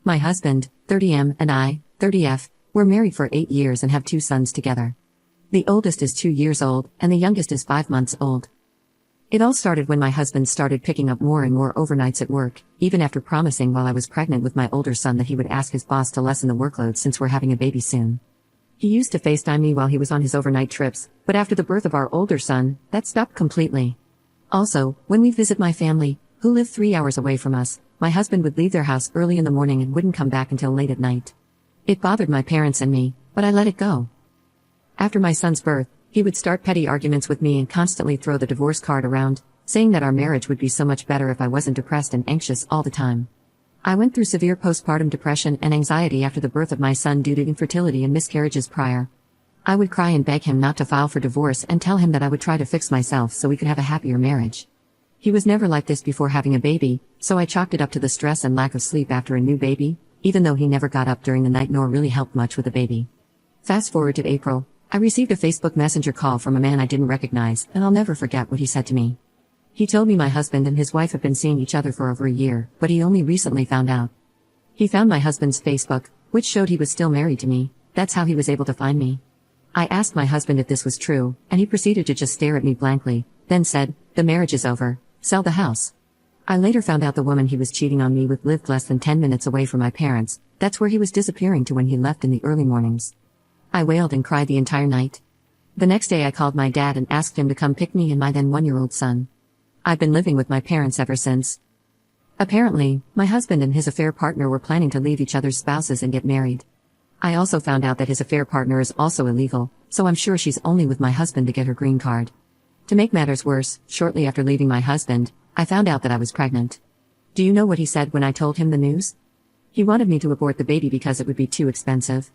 My husband, 30M, and I, 30F, were married for 8 years and have 2 sons together. The oldest is 2 years old, and the youngest is 5 months old. It all started when my husband started picking up more and more overnights at work, even after promising while I was pregnant with my older son that he would ask his boss to lessen the workload since we're having a baby soon. He used to FaceTime me while he was on his overnight trips, but after the birth of our older son, that stopped completely. Also, when we visit my family, who live 3 hours away from us, my husband would leave their house early in the morning and wouldn't come back until late at night. It bothered my parents and me, but I let it go. After my son's birth, he would start petty arguments with me and constantly throw the divorce card around, saying that our marriage would be so much better if I wasn't depressed and anxious all the time. I went through severe postpartum depression and anxiety after the birth of my son due to infertility and miscarriages prior. I would cry and beg him not to file for divorce and tell him that I would try to fix myself so we could have a happier marriage. He was never like this before having a baby, so I chalked it up to the stress and lack of sleep after a new baby, even though he never got up during the night nor really helped much with the baby. Fast forward to April, I received a Facebook Messenger call from a man I didn't recognize, and I'll never forget what he said to me. He told me my husband and his wife have been seeing each other for over a year, but he only recently found out. He found my husband's Facebook, which showed he was still married to me. That's how he was able to find me. I asked my husband if this was true, and he proceeded to just stare at me blankly, then said, "The marriage is over. Sell the house." I later found out the woman he was cheating on me with lived less than 10 minutes away from my parents. That's where he was disappearing to when he left in the early mornings. I wailed and cried the entire night. The next day I called my dad and asked him to come pick me and my then 1-year-old son. I've been living with my parents ever since. Apparently, my husband and his affair partner were planning to leave each other's spouses and get married. I also found out that his affair partner is also illegal, so I'm sure she's only with my husband to get her green card. To make matters worse, shortly after leaving my husband, I found out that I was pregnant. Do you know what he said when I told him the news? He wanted me to abort the baby because it would be too expensive.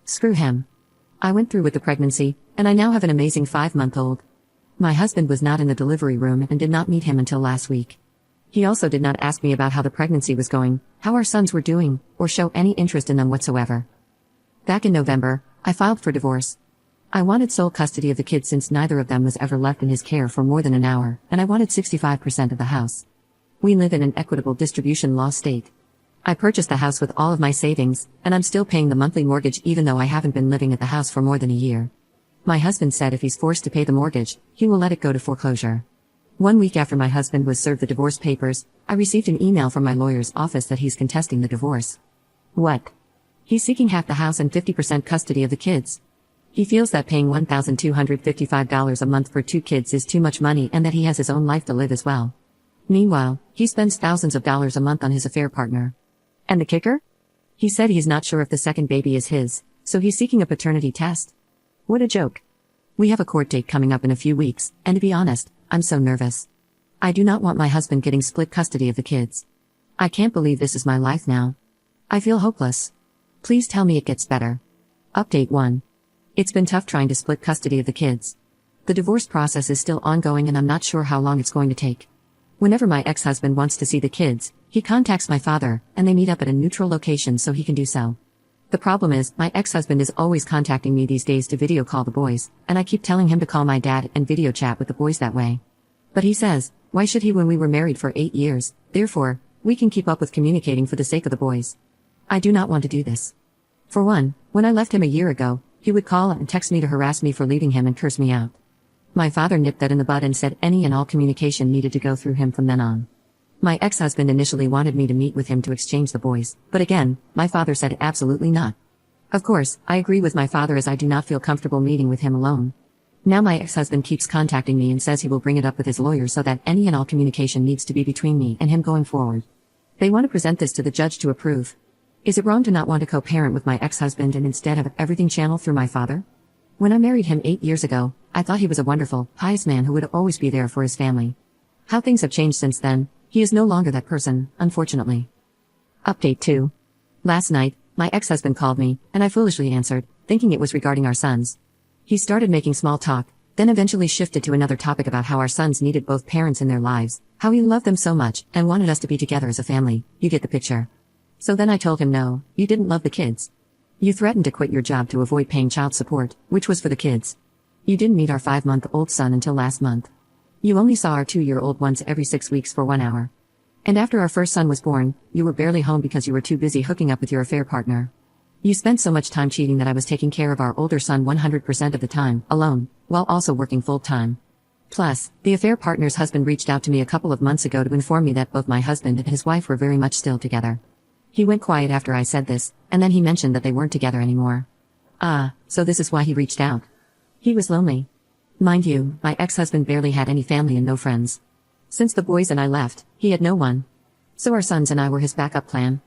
Screw him. I went through with the pregnancy, and I now have an amazing 5-month-old. My husband was not in the delivery room and did not meet him until last week. He also did not ask me about how the pregnancy was going, how our sons were doing, or show any interest in them whatsoever. Back in November, I filed for divorce. I wanted sole custody of the kids since neither of them was ever left in his care for more than an hour, and I wanted 65% of the house. We live in an equitable distribution law state. I purchased the house with all of my savings, and I'm still paying the monthly mortgage even though I haven't been living at the house for more than a year. My husband said if he's forced to pay the mortgage, he will let it go to foreclosure. 1 week after my husband was served the divorce papers, I received an email from my lawyer's office that he's contesting the divorce. What? He's seeking half the house and 50% custody of the kids. He feels that paying $1,255 a month for 2 kids is too much money and that he has his own life to live as well. Meanwhile, he spends thousands of dollars a month on his affair partner. And the kicker? He said he's not sure if the second baby is his, so he's seeking a paternity test. What a joke. We have a court date coming up in a few weeks, and to be honest, I'm so nervous. I do not want my husband getting split custody of the kids. I can't believe this is my life now. I feel hopeless. Please tell me it gets better. Update 1. It's been tough trying to split custody of the kids. The divorce process is still ongoing and I'm not sure how long it's going to take. Whenever my ex-husband wants to see the kids, he contacts my father, and they meet up at a neutral location so he can do so. The problem is, my ex-husband is always contacting me these days to video call the boys, and I keep telling him to call my dad and video chat with the boys that way. But he says, why should he when we were married for 8 years, therefore, we can keep up with communicating for the sake of the boys. I do not want to do this. For one, when I left him a year ago, he would call and text me to harass me for leaving him and curse me out. My father nipped that in the bud and said any and all communication needed to go through him from then on. My ex-husband initially wanted me to meet with him to exchange the boys, but again, my father said absolutely not. Of course, I agree with my father as I do not feel comfortable meeting with him alone. Now my ex-husband keeps contacting me and says he will bring it up with his lawyer so that any and all communication needs to be between me and him going forward. They want to present this to the judge to approve. Is it wrong to not want to co-parent with my ex-husband and instead have everything channeled through my father? When I married him 8 years ago, I thought he was a wonderful, pious man who would always be there for his family. How things have changed since then, he is no longer that person, unfortunately. Update 2. Last night, my ex-husband called me, and I foolishly answered, thinking it was regarding our sons. He started making small talk, then eventually shifted to another topic about how our sons needed both parents in their lives, how he loved them so much, and wanted us to be together as a family. You get the picture. So then I told him no, you didn't love the kids. You threatened to quit your job to avoid paying child support, which was for the kids. You didn't meet our 5-month-old son until last month. You only saw our 2-year-old once every 6 weeks for 1 hour. And after our first son was born, you were barely home because you were too busy hooking up with your affair partner. You spent so much time cheating that I was taking care of our older son 100% of the time, alone, while also working full-time. Plus, the affair partner's husband reached out to me a couple of months ago to inform me that both my husband and his wife were very much still together. He went quiet after I said this, and then he mentioned that they weren't together anymore. So this is why he reached out. He was lonely. Mind you, my ex-husband barely had any family and no friends. Since the boys and I left, he had no one. So our sons and I were his backup plan.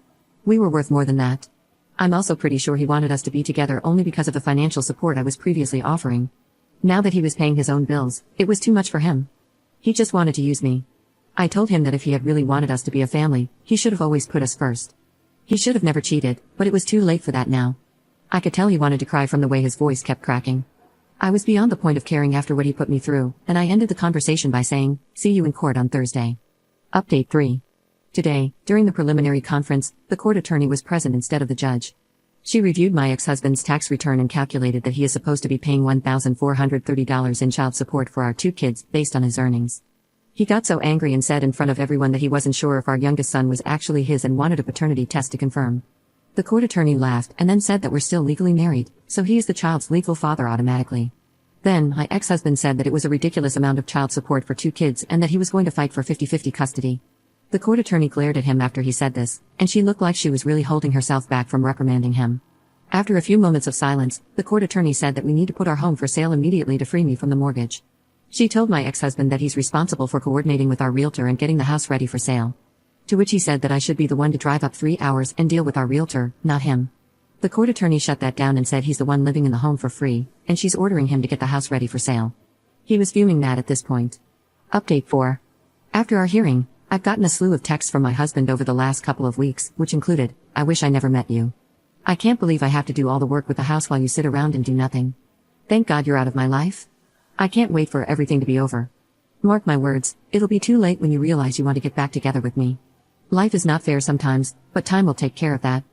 We were worth more than that. I'm also pretty sure he wanted us to be together only because of the financial support I was previously offering. Now that he was paying his own bills, it was too much for him. He just wanted to use me. I told him that if he had really wanted us to be a family, he should have always put us first. He should have never cheated, but it was too late for that now. I could tell he wanted to cry from the way his voice kept cracking. I was beyond the point of caring after what he put me through, and I ended the conversation by saying, "See you in court on Thursday." Update 3. Today, during the preliminary conference, the court attorney was present instead of the judge. She reviewed my ex-husband's tax return and calculated that he is supposed to be paying $1,430 in child support for our 2 kids, based on his earnings. He got so angry and said in front of everyone that he wasn't sure if our youngest son was actually his and wanted a paternity test to confirm. The court attorney laughed and then said that we're still legally married, so he is the child's legal father automatically. Then, my ex-husband said that it was a ridiculous amount of child support for 2 kids and that he was going to fight for 50-50 custody. The court attorney glared at him after he said this, and she looked like she was really holding herself back from reprimanding him. After a few moments of silence, the court attorney said that we need to put our home for sale immediately to free me from the mortgage. She told my ex-husband that he's responsible for coordinating with our realtor and getting the house ready for sale. To which he said that I should be the one to drive up 3 hours and deal with our realtor, not him. The court attorney shut that down and said he's the one living in the home for free, and she's ordering him to get the house ready for sale. He was fuming mad at this point. Update 4. After our hearing, I've gotten a slew of texts from my husband over the last couple of weeks, which included, "I wish I never met you. I can't believe I have to do all the work with the house while you sit around and do nothing. Thank God you're out of my life. I can't wait for everything to be over. Mark my words, it'll be too late when you realize you want to get back together with me. Life is not fair sometimes, but time will take care of that."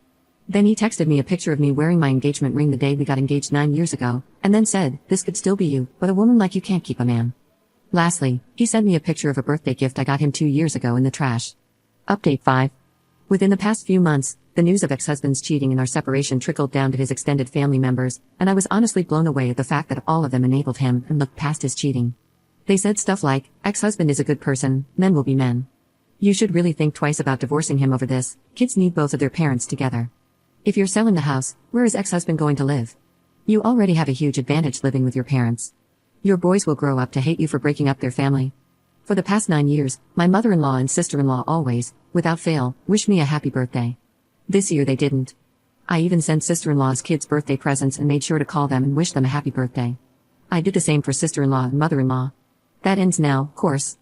Then he texted me a picture of me wearing my engagement ring the day we got engaged 9 years ago, and then said, "This could still be you, but a woman like you can't keep a man." Lastly, he sent me a picture of a birthday gift I got him 2 years ago in the trash. Update 5. Within the past few months, the news of ex-husband's cheating and our separation trickled down to his extended family members, and I was honestly blown away at the fact that all of them enabled him and looked past his cheating. They said stuff like, "Ex-husband is a good person, men will be men. You should really think twice about divorcing him over this, kids need both of their parents together. If you're selling the house, where is ex-husband going to live? You already have a huge advantage living with your parents. Your boys will grow up to hate you for breaking up their family." For the past 9 years, my mother-in-law and sister-in-law always, without fail, wished me a happy birthday. This year they didn't. I even sent sister-in-law's kids birthday presents and made sure to call them and wish them a happy birthday. I did the same for sister-in-law and mother-in-law. That ends now, of course.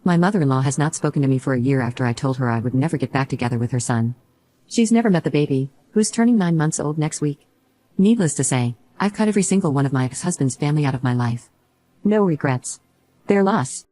My mother-in-law has not spoken to me for a year after I told her I would never get back together with her son. She's never met the baby, who's turning 9 months old next week. Needless to say, I've cut every single one of my ex-husband's family out of my life. No regrets. Their loss.